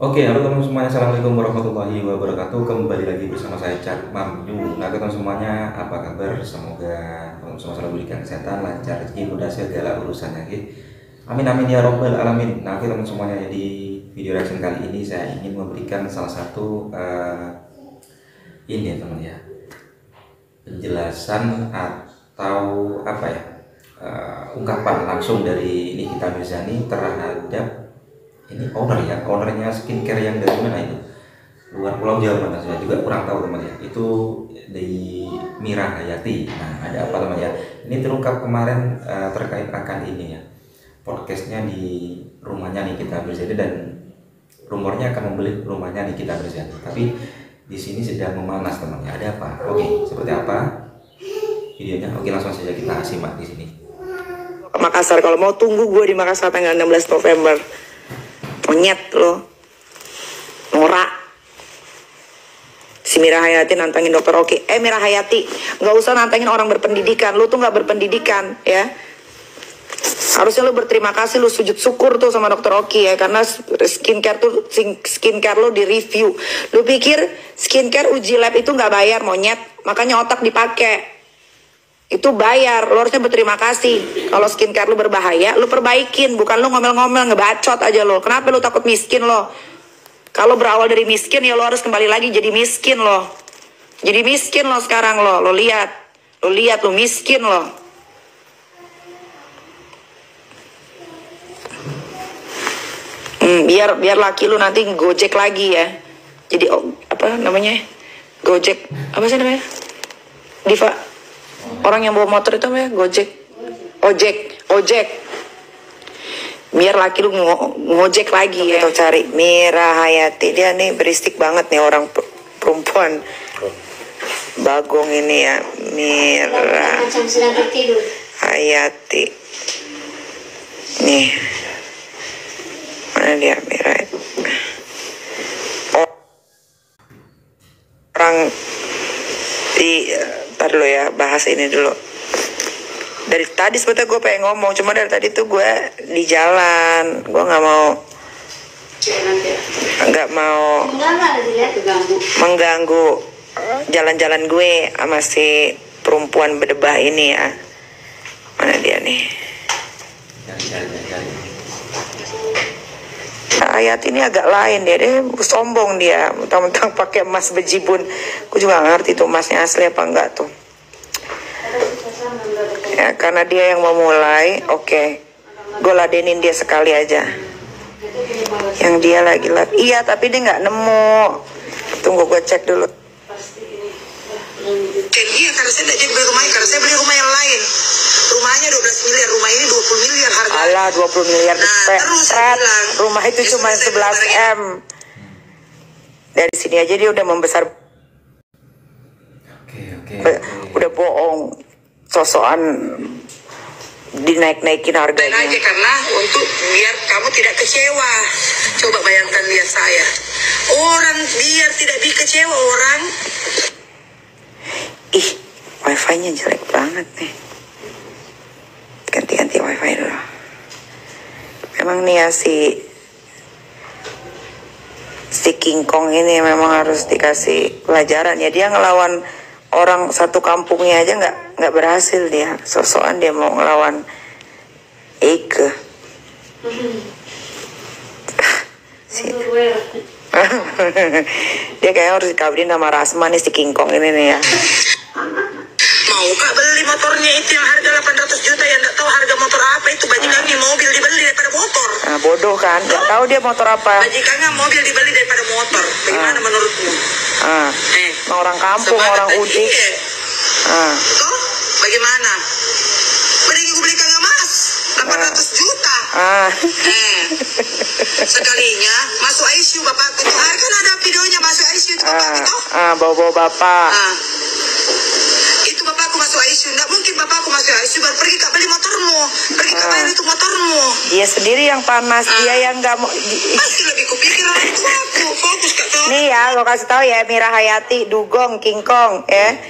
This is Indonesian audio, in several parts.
Oke, halo teman semuanya. Assalamualaikum warahmatullahi wabarakatuh. Kembali lagi bersama saya Cak Mamyu. Nah, teman semuanya, apa kabar? Semoga teman semua selalu diberikan kesehatan, lancar rezeki, mudah segala urusannya. Amin amin ya robbal alamin. Nah, teman semuanya, di video reaction kali ini saya ingin memberikan salah satu ini ya teman ya, penjelasan atau apa ya, ungkapan langsung dari Nikita Mirzani terhadap ini ownernya skincare yang dari mana itu, luar pulau Jawa mana, saya juga kurang tahu teman ya, itu dari Mira Hayati. Nah, ada apa teman ya, ini terungkap kemarin terkait akan ini ya, podcastnya di rumahnya Nikita Mirzani, dan rumornya akan membeli rumahnya Nikita Mirzani, tapi di sini sedang memanas teman ya. Ada apa? Oke, seperti apa videonya? Oke, langsung saja kita simak di sini. Makassar, kalau mau tunggu gue di Makassar tanggal 16 November. Monyet lo, norak. Si Mira Hayati nantangin Dokter Oki. Mira Hayati, nggak usah nantangin orang berpendidikan. Lu tuh nggak berpendidikan ya. Harusnya lu berterima kasih, lu sujud syukur tuh sama Dokter Oki ya, karena skincare lu di review. Lu pikir skincare uji lab itu nggak bayar, monyet? Makanya otak dipakai. Itu bayar, lo harusnya berterima kasih. Kalau skincare lu berbahaya, lu perbaikin, bukan lu ngomel-ngomel ngebacot aja lo. Kenapa lu takut miskin lo? Kalau berawal dari miskin ya lo harus kembali lagi jadi miskin lo. Jadi miskin lo sekarang lo. Lo lihat lo miskin lo. Biar laki lu nanti gojek lagi ya. Jadi apa namanya? Gojek, apa sih namanya? Diva. Orang yang bawa motor itu apa ya? Ojek. Biar laki lu ngojek lagi ya. Kita cari Mira Hayati. Dia nih beristik banget nih orang perempuan. Bagong ini ya. Mira Hayati. Nih. Mana dia Mira? Orang di ntar dulu ya, bahas ini dulu. Dari tadi sebetulnya gue pengen ngomong, cuma dari tadi tuh gue di jalan, gue nggak mau mengganggu jalan-jalan gue sama si perempuan berdebah ini ya. Mana dia nih? Ayat ini agak lain dia sombong dia, mentang-mentang pakai emas bejibun. Gue juga ngerti tuh emasnya asli apa enggak tuh. Ya karena dia yang memulai, oke. Gue ladenin dia sekali aja. Yang dia lagi iya tapi dia nggak nemu. Tunggu gue cek dulu. Iya, karena saya tidak jadi beli rumahnya, karena saya beli rumah yang lain. Rumahnya 12 miliar, rumah ini 20 miliar harga. Alah, 20 miliar. Nah, terus saya bilang, rumah itu cuma 11 M. Dari sini aja dia udah membesar. Udah bohong. Sosokan dinaik-naikin harganya. Aja karena untuk biar kamu tidak kecewa. Coba bayangkan lihat saya. Orang biar tidak dikecewa orang. Ih, wifi-nya jelek banget nih. Ganti-ganti wifi dulu. Memang nih ya si King Kong ini memang harus dikasih pelajaran ya. Dia ngelawan orang satu kampungnya aja nggak berhasil dia. Sosokan dia mau ngelawan Eike. Dia kayaknya harus dikawinin sama Rasma nih si King Kong ini nih ya. Mau kak beli motornya itu yang harga 800 juta yang nggak tahu harga motor apa itu, bajikannya mobil dibeli daripada motor. Nah bodoh kan, nggak tahu dia motor apa. Bajikannya mobil dibeli daripada motor. Bagaimana menurutmu? Orang kampung, orang udik. Tuh, bagaimana? Gue beli kagak mas, 800 juta. Sekalinya masuk ICU bapakku tuh, kan ada videonya masuk ICU itu bapak itu. Bawa bapak. Itu bapakku masuk ICU, nggak mungkin bapakku masuk ICU baru pergi kak beli motormu, pergi kak beli itu motormu. Dia sendiri yang panas, dia yang nggak mau. Pasti lebih kupikir orang tuaku, fokus kak tuh. Nih ya, gue kasih tahu ya, Mira Hayati, dugong King Kong ya,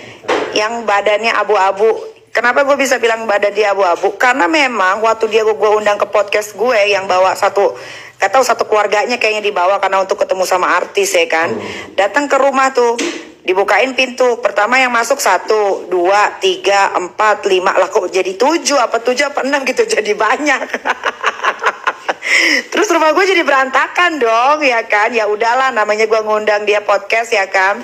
yang badannya abu-abu. Kenapa gue bisa bilang badan dia abu-abu? Karena memang waktu dia gue undang ke podcast gue yang bawa satu Gak tahu satu keluarganya kayaknya dibawa karena untuk ketemu sama artis ya kan. Datang ke rumah tuh, dibukain pintu. Pertama yang masuk 1, 2, 3, 4, 5. Lah kok jadi 7 apa 6 gitu, jadi banyak. Terus rumah gue jadi berantakan dong ya kan. Ya udahlah, namanya gue ngundang dia podcast ya kan.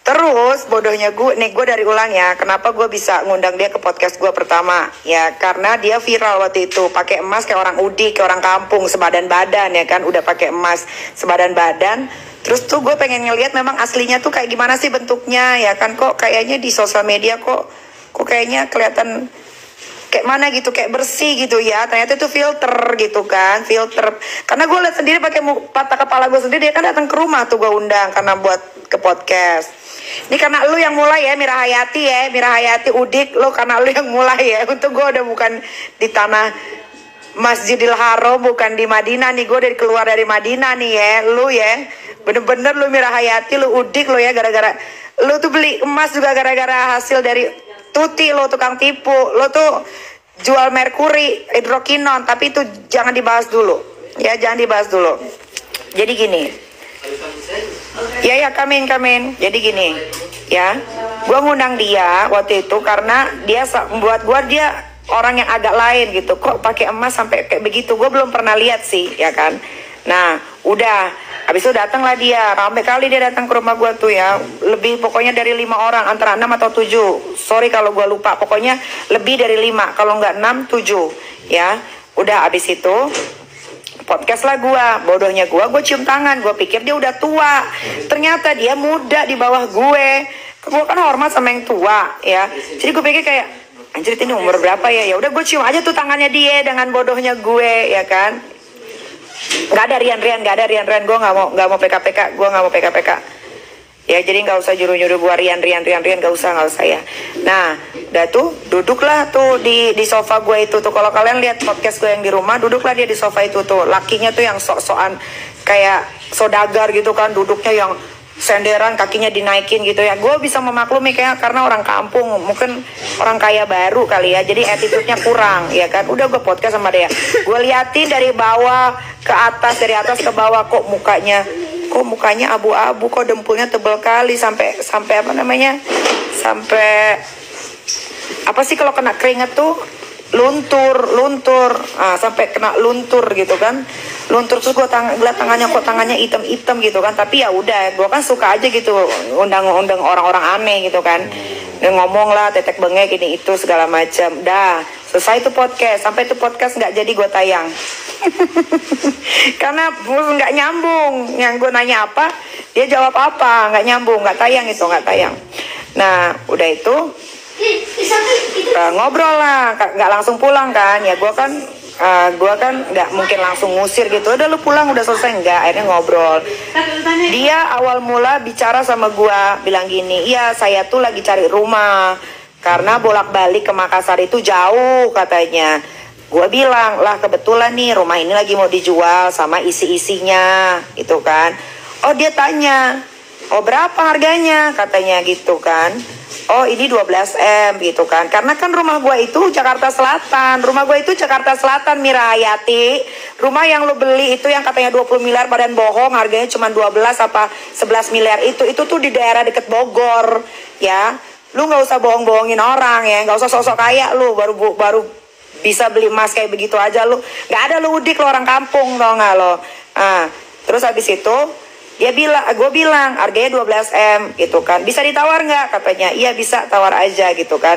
Terus bodohnya gue dari ulang ya, kenapa gue bisa ngundang dia ke podcast gue pertama? Ya karena dia viral waktu itu, pakai emas kayak orang udik, kayak orang kampung, sebadan badan ya kan, udah pakai emas sebadan badan. Terus tuh gue pengen ngeliat memang aslinya tuh kayak gimana sih bentuknya ya kan, kok kayaknya di sosial media kok kayaknya kelihatan kayak mana gitu, kayak bersih gitu ya. Ternyata itu filter gitu kan, filter. Karena gue liat sendiri pakai mata kepala gue sendiri, dia kan datang ke rumah tuh gue undang karena buat ke podcast. Ini karena lu yang mulai ya, Mira Hayati Udik, lu karena lu yang mulai ya. Untuk gue udah bukan di tanah Masjidil Haram, bukan di Madinah nih, gue udah keluar dari Madinah nih ya. Lu ya, bener-bener lu Mira Hayati, lu Udik lu ya, gara-gara lu tuh beli emas juga gara-gara hasil dari Tuti, lo tukang tipu, lo tuh jual merkuri, hidrokinon, tapi itu jangan dibahas dulu, ya jangan dibahas dulu. Jadi gini, ya kamin, jadi gini, ya, gua ngundang dia waktu itu karena dia buat gua dia orang yang agak lain gitu, kok pakai emas sampai kayak begitu, gua belum pernah lihat sih, ya kan. Nah, udah, habis itu datanglah dia, ramai kali dia datang ke rumah gua tuh ya, lebih pokoknya dari 5 orang, antara 6 atau 7, sorry kalau gua lupa, pokoknya lebih dari 5, kalau nggak 6, 7, ya. Udah habis itu, podcast lah gua, bodohnya gua cium tangan, gua pikir dia udah tua, ternyata dia muda di bawah gue kan hormat sama yang tua, ya. Jadi gue pikir kayak, anjir ini umur berapa ya, ya udah gue cium aja tuh tangannya dia dengan bodohnya gue, ya kan. Nggak ada Rian, gue nggak mau PKPK, ya jadi nggak usah nyuruh gue Rian, nggak usah ya. Nah, udah tuh duduklah tuh di sofa gue itu tuh, kalau kalian lihat podcast gue yang di rumah, duduklah dia di sofa itu tuh, lakinya tuh yang sok-sokan kayak sodagar gitu kan, duduknya yang senderan, kakinya dinaikin gitu ya. Gue bisa memaklumi kayak karena orang kampung, mungkin orang kaya baru kali ya, jadi attitude-nya kurang ya kan. Udah gue podcast sama dia, gue liatin dari bawah ke atas, dari atas ke bawah, kok mukanya abu-abu, kok dempulnya tebal kali sampai apa sih kalau kena keringet tuh luntur, sampai kena luntur gitu kan, luntur. Terus gue liat tangannya hitam gitu kan, tapi ya udah, gue kan suka aja gitu undang orang-orang aneh gitu kan, dan ngomong lah tetek bengek ini itu segala macam. Dah selesai tuh podcast, sampai tuh podcast nggak jadi gue tayang karena nggak nyambung, yang gue nanya apa dia jawab apa, nggak nyambung, nggak tayang. Nah udah itu ngobrol lah, nggak langsung pulang kan, ya gue kan nggak mungkin langsung ngusir gitu, udah lu pulang udah selesai, nggak, akhirnya ngobrol. Dia awal mula bicara sama gue, bilang gini, iya saya tuh lagi cari rumah karena bolak-balik ke Makassar itu jauh katanya. Gue bilang, lah kebetulan nih rumah ini lagi mau dijual sama isi-isinya gitu kan. Oh dia tanya, oh berapa harganya katanya gitu kan. Oh ini 12M gitu kan. Karena kan rumah gue itu Jakarta Selatan, Mira Hayati. Rumah yang lu beli itu yang katanya 20 miliar badan bohong, harganya cuma 12 apa 11 miliar itu tuh di daerah deket Bogor ya. Lu gak usah bohong-bohongin orang ya, gak usah sosok kaya lu baru bisa beli emas kayak begitu aja lu. Gak ada lu Udik, lu orang kampung tau gak lo. Terus habis itu gue bilang harganya 12M gitu kan, bisa ditawar nggak katanya. Iya bisa, tawar aja gitu kan.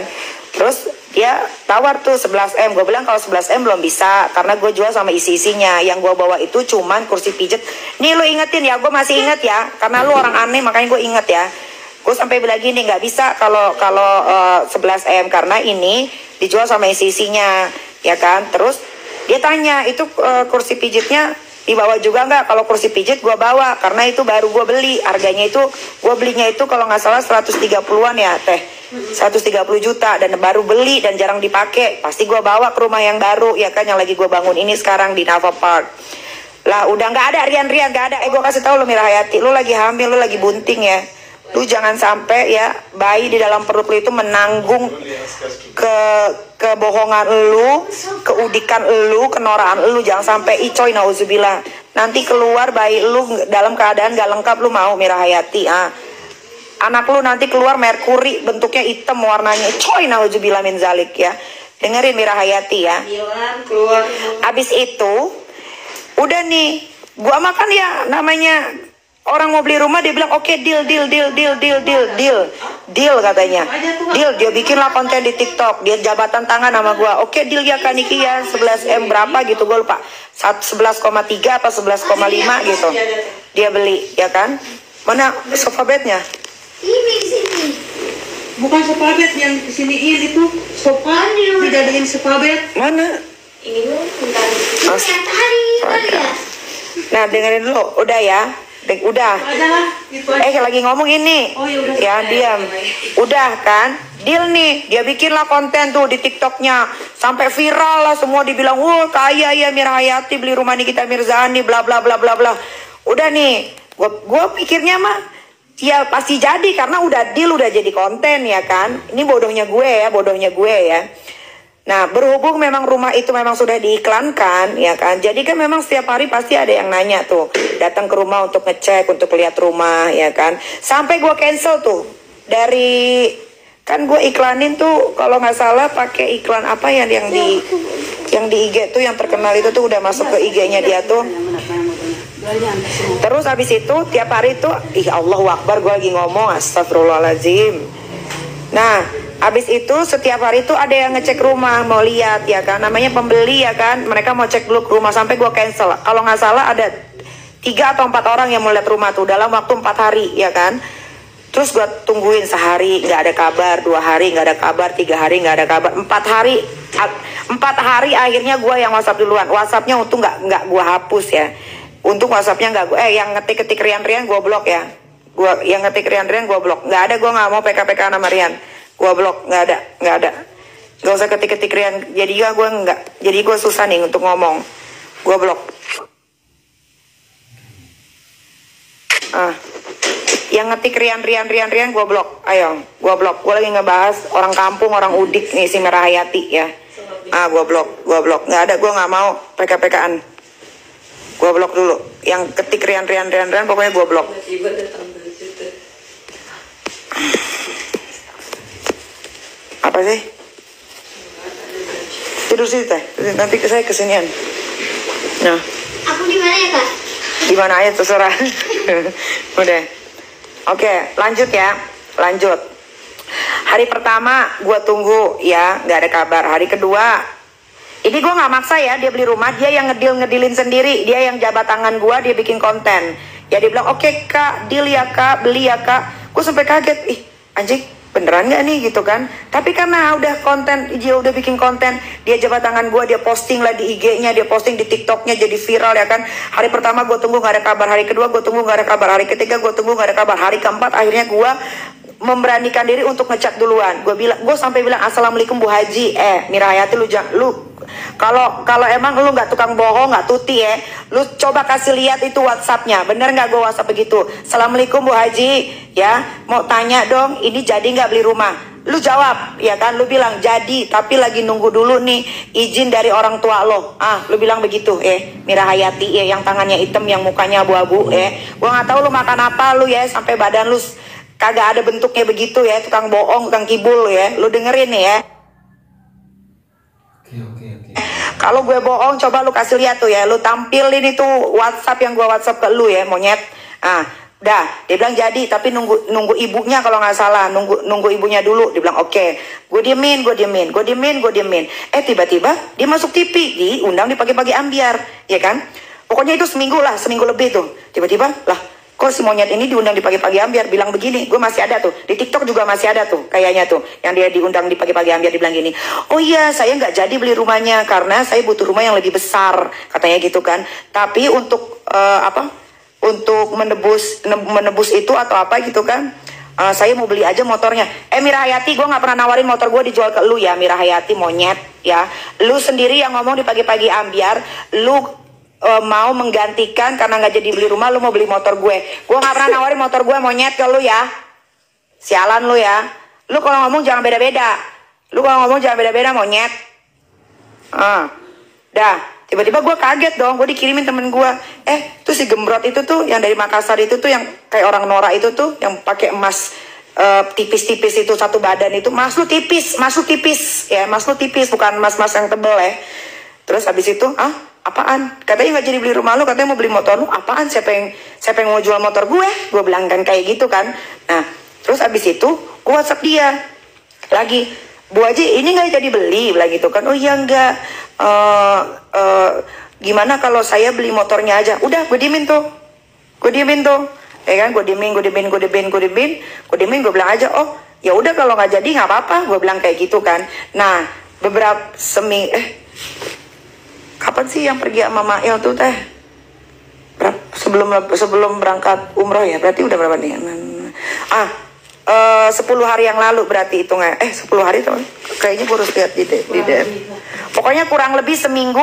Terus dia tawar tuh 11M. Gue bilang kalau 11M belum bisa karena gue jual sama isi-isinya. Yang gue bawa itu cuman kursi pijet. Nih lu ingetin ya, gue masih inget ya, karena lu orang aneh makanya gue inget ya. Gue sampai bilang gini, nggak bisa kalau 11M karena ini dijual sama isi-isinya ya kan. Terus dia tanya, itu kursi pijetnya dibawa juga nggak? Kalau kursi pijit gue bawa karena itu baru gue beli, harganya itu gue belinya itu kalau nggak salah 130-an ya teh, 130 juta, dan baru beli dan jarang dipakai. Pasti gue bawa ke rumah yang baru ya kan, yang lagi gue bangun ini sekarang di Nava Park. Lah udah nggak ada Rian nggak ada. Gue kasih tahu lo Mira Hayati, lo lagi hamil, lo lagi bunting ya. Lu jangan sampai ya bayi di dalam perut lu itu menanggung kebohongan lu, keudikan lu, kenoraan lu. Jangan sampai icoy, nauzubillah. Nanti keluar bayi lu dalam keadaan gak lengkap, lu mau Mira Hayati? Anak lu nanti keluar merkuri, bentuknya hitam warnanya. Coy, nauzubillah min zalik ya. Dengerin Mira Hayati ya. Abis itu udah nih, gua makan ya namanya orang mau beli rumah, dia bilang oke, deal katanya. Deal, dia bikinlah konten di TikTok, dia jabatan tangan sama gua. Oke, deal ya Kak Niki ya, 11M berapa gitu, gue lupa. 11,3 apa 11,5 gitu. Dia beli, ya kan? Mana sofa bednya? Ini di sini. Bukan sofa bed yang kesiniin itu, sofa dijadiin sofa bed. Mana? Ini lu bentar. Ini tadi ya. Nah, dengerin dulu, udah ya. Udah. Lagi ngomong ini. Oh, ya udah. Ya, diam. Udah kan? Deal nih. Dia bikinlah konten tuh di TikToknya. Sampai viral lah, semua dibilang, "Wah, kaya ya Mira Hayati beli rumah Nikita Mirzani, bla bla bla bla bla." Udah nih. Gua pikirnya mah ya pasti jadi karena udah deal, udah jadi konten ya kan. Ini bodohnya gue ya. Nah, berhubung memang rumah itu memang sudah diiklankan, ya kan. Jadi kan memang setiap hari pasti ada yang nanya tuh, datang ke rumah untuk ngecek, untuk lihat rumah, ya kan. Sampai gue cancel tuh dari, kan gue iklanin tuh kalau nggak salah pakai iklan apa ya yang di IG tuh yang terkenal itu tuh udah masuk ke IG-nya dia tuh. Terus habis itu tiap hari tuh, Allahu Akbar, gue lagi ngomong, astagfirullahaladzim. Nah, habis itu setiap hari itu ada yang ngecek rumah, mau lihat ya kan, namanya pembeli ya kan, mereka mau cek dulu ke rumah. Sampai gue cancel, kalau nggak salah ada 3 atau 4 orang yang mau lihat rumah tuh dalam waktu 4 hari ya kan. Terus gue tungguin sehari nggak ada kabar, 2 hari nggak ada kabar, 3 hari nggak ada kabar, 4 hari akhirnya gue yang WhatsApp duluan. WhatsAppnya untung nggak gue hapus ya, untung WhatsAppnya nggak gue yang ngetik Rian gue blok ya. Gue yang ngetik Rian gue blok, nggak ada, gue nggak mau PK sama Rian, gue blok, nggak ada, nggak usah ketik Rian. Jadi gue susah nih untuk ngomong, gue blok. Yang ngetik Rian gue blok, ayo, gue blok. Gue lagi ngebahas orang kampung, orang udik nih si Mira Hayati ya. Gue blok, nggak ada, gue nggak mau PK-an. Gue blok dulu. Yang ketik Rian pokoknya gue blok. Apa sih? Tidur sih teh. Nanti saya kesinian. Nah. Aku di mana ya Kak? Di mana aja terserah. Udah. Oke, lanjut ya. Lanjut. Hari pertama gue tunggu ya, nggak ada kabar. Hari kedua, ini gue nggak maksa ya, dia beli rumah, dia yang ngedilin sendiri, dia yang jabat tangan gue, dia bikin konten. Ya dia bilang, oke Kak, deal ya Kak, beli ya Kak. Gue sampai kaget, anjing, beneran gak nih gitu kan. Tapi karena udah konten, dia udah bikin konten, dia jabat tangan gue, dia posting lah di IG-nya, dia posting di TikTok-nya, jadi viral ya kan. Hari pertama gue tunggu gak ada kabar, hari kedua gue tunggu gak ada kabar, hari ketiga gue tunggu gak ada kabar, hari keempat akhirnya gue memberanikan diri untuk ngechat duluan. Gue sampai bilang, assalamualaikum Bu Haji, Mira Hayati lu kalau emang lu nggak tukang bohong, nggak tuti ya, lu coba kasih lihat itu WhatsAppnya, bener nggak gue WhatsApp begitu? Assalamualaikum Bu Haji, ya mau tanya dong, ini jadi nggak beli rumah? Lu jawab, ya kan? Lu bilang jadi, tapi lagi nunggu dulu nih izin dari orang tua lo. Lu bilang begitu, Mira Hayati, yang tangannya hitam, yang mukanya abu-abu, Gue nggak tahu lu makan apa lu ya, sampai badan lu kagak ada bentuknya begitu ya, tukang bohong, tukang kibul ya. Lu dengerin nih ya. Oke. Kalau gue bohong, coba lu kasih lihat tuh ya, lu tampilin itu WhatsApp yang gue WhatsApp ke lu ya, monyet. Udah, dia bilang jadi, tapi nunggu ibunya kalau nggak salah, nunggu ibunya dulu. Dia bilang oke. Gue diemin. Tiba-tiba dia masuk TV, diundang di pagi-pagi ambiar, ya kan? Pokoknya itu seminggu lebih tuh. Tiba-tiba lah, kok si monyet ini diundang di pagi-pagi ambiar, bilang begini. Gue masih ada tuh di TikTok juga masih ada tuh kayaknya tuh yang dia diundang di pagi-pagi ambiar, dibilang gini, oh iya saya nggak jadi beli rumahnya karena saya butuh rumah yang lebih besar, katanya gitu kan. Tapi untuk untuk menebus itu atau apa gitu kan, saya mau beli aja motornya. Mira Hayati, gue nggak pernah nawarin motor gue dijual ke lu ya, Mira Hayati monyet ya. Lu sendiri yang ngomong di pagi-pagi ambiar, lu mau menggantikan karena nggak jadi beli rumah, lu mau beli motor gue. Gue nggak pernah nawarin motor gue, monyet, ke lu ya. Sialan lu ya. Lu kalau ngomong jangan beda-beda. Monyet. Dah. Tiba-tiba gue kaget dong. Gue dikirimin temen gue. Tuh si gembrot itu tuh yang dari Makassar itu tuh yang kayak orang Nora itu tuh yang pakai emas tipis-tipis itu satu badan itu. Mas lu tipis ya. Mas lu tipis bukan mas-mas yang tebel ya. Terus habis itu apaan? Katanya nggak jadi beli rumah lu, katanya mau beli motor lu. Apaan? Siapa yang mau jual motor gue? Gue bilang kan kayak gitu kan. Nah, terus habis itu gue WhatsApp dia lagi, Bu Haji ini nggak jadi beli, bilang gitu kan. Oh iya enggak. Gimana kalau saya beli motornya aja? Udah, gue diemin tuh. Ya kan, gue diemin. Gue bilang aja, oh ya udah kalau nggak jadi nggak apa-apa. Gue bilang kayak gitu kan. Nah, beberapa kapan sih yang pergi sama Mail tuh teh? Sebelum berangkat umroh ya, berarti udah berapa nih? 10 hari yang lalu berarti hitungnya. 10 hari tuh kayaknya gue harus lihat di DM. Pokoknya kurang lebih seminggu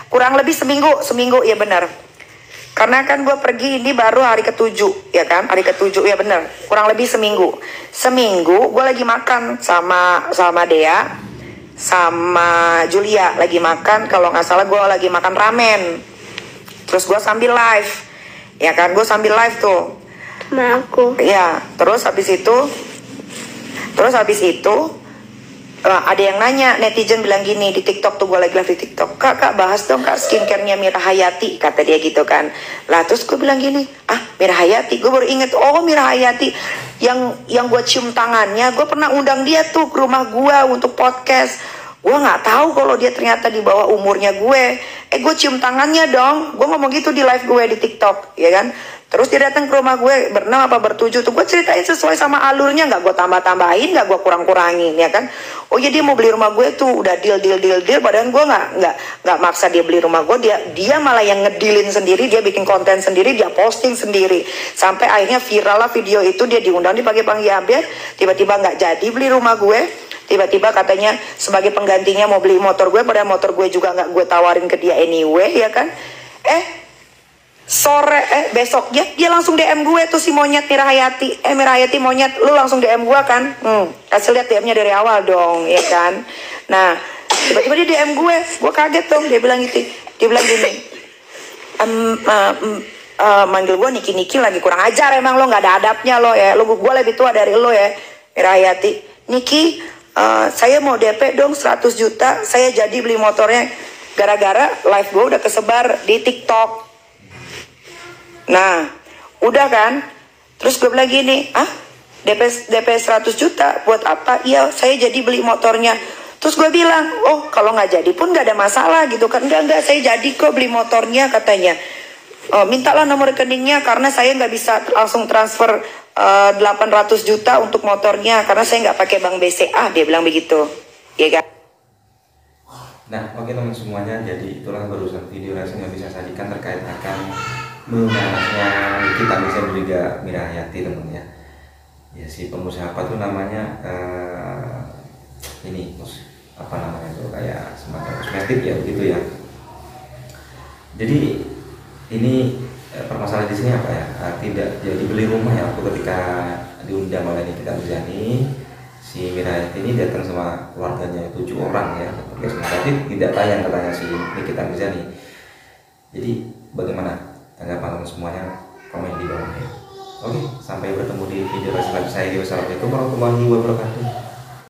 kurang lebih seminggu ya benar. Karena kan gue pergi ini baru hari ke-7 ya kan, hari ke-7 ya benar. Kurang lebih seminggu gue lagi makan sama Dea sama Julia lagi makan, kalau nggak salah gue lagi makan ramen. Terus gue sambil live, ya kan, gue sambil live tuh. Sama aku. Ya, terus habis itu ada yang nanya, netizen bilang gini di TikTok tuh, gue lagi live di TikTok, kak bahas dong kak skincare-nya Mira Hayati, kata dia gitu kan. Lah terus gue bilang gini, Mira Hayati, gue baru inget, oh Mira Hayati yang gue cium tangannya, gue pernah undang dia tuh ke rumah gue untuk podcast. Gue nggak tahu kalau dia ternyata di bawah umurnya gue. Gue cium tangannya dong, gue ngomong gitu di live gue di TikTok, ya kan. Terus dia datang ke rumah gue ber-6 apa ber-7 tuh, gue ceritain sesuai sama alurnya, nggak gue tambah-tambahin, nggak gue kurang-kurangin, ya kan. Oh ya dia mau beli rumah gue tuh udah deal, padahal gue nggak maksa dia beli rumah gue, dia malah yang ngedilin sendiri, dia bikin konten sendiri, dia posting sendiri, sampai akhirnya viral lah video itu, dia diundang di pagi-pagi hampir, tiba-tiba nggak jadi beli rumah gue, tiba-tiba katanya sebagai penggantinya mau beli motor gue, padahal motor gue juga nggak gue tawarin ke dia anyway, ya kan. Besoknya dia langsung DM gue tuh si monyet Mira Hayati monyet, lu langsung DM gue kan. Kasih lihat DM-nya dari awal dong, ya kan. Nah, tiba-tiba dia DM gue kaget dong, dia bilang gini, manggil gue Niki lagi, kurang ajar emang lo, nggak ada adabnya lo ya, gue lebih tua dari lo ya Mira Hayati. Niki, saya mau DP dong 100 juta, saya jadi beli motornya, gara-gara live gue udah kesebar di TikTok. Nah, udah kan? Terus gue bilang gini, DP 100 juta buat apa? Iya, saya jadi beli motornya. Terus gue bilang, oh kalau nggak jadi pun nggak ada masalah gitu kan. Enggak, saya jadi kok beli motornya, katanya. Mintalah nomor rekeningnya karena saya nggak bisa langsung transfer 800 juta untuk motornya karena saya nggak pakai bank BCA, dia bilang begitu, ya kan? Nah, oke teman semuanya, jadi itulah barusan video yang bisa sajikan terkait akan mengenasnya Nikita Mirzani dan juga Mira Hayati, teman ya. Ya si pengusaha apa tuh namanya, ini apa namanya tuh, kayak semacam kosmetik ya begitu ya. Jadi ini permasalahan di sini apa ya, tidak jadi beli rumah ya. Waktu ketika diundang oleh Nikita Mirzani, si Mira Hayati ini datang sama keluarganya 7 orang ya, tapi tidak tayang katanya si Nikita Mirzani. Jadi bagaimana tanggapan teman semuanya, komen di bawah ya. Oke, sampai bertemu di video selanjutnya. Wassalamualaikum warahmatullahi wabarakatuh.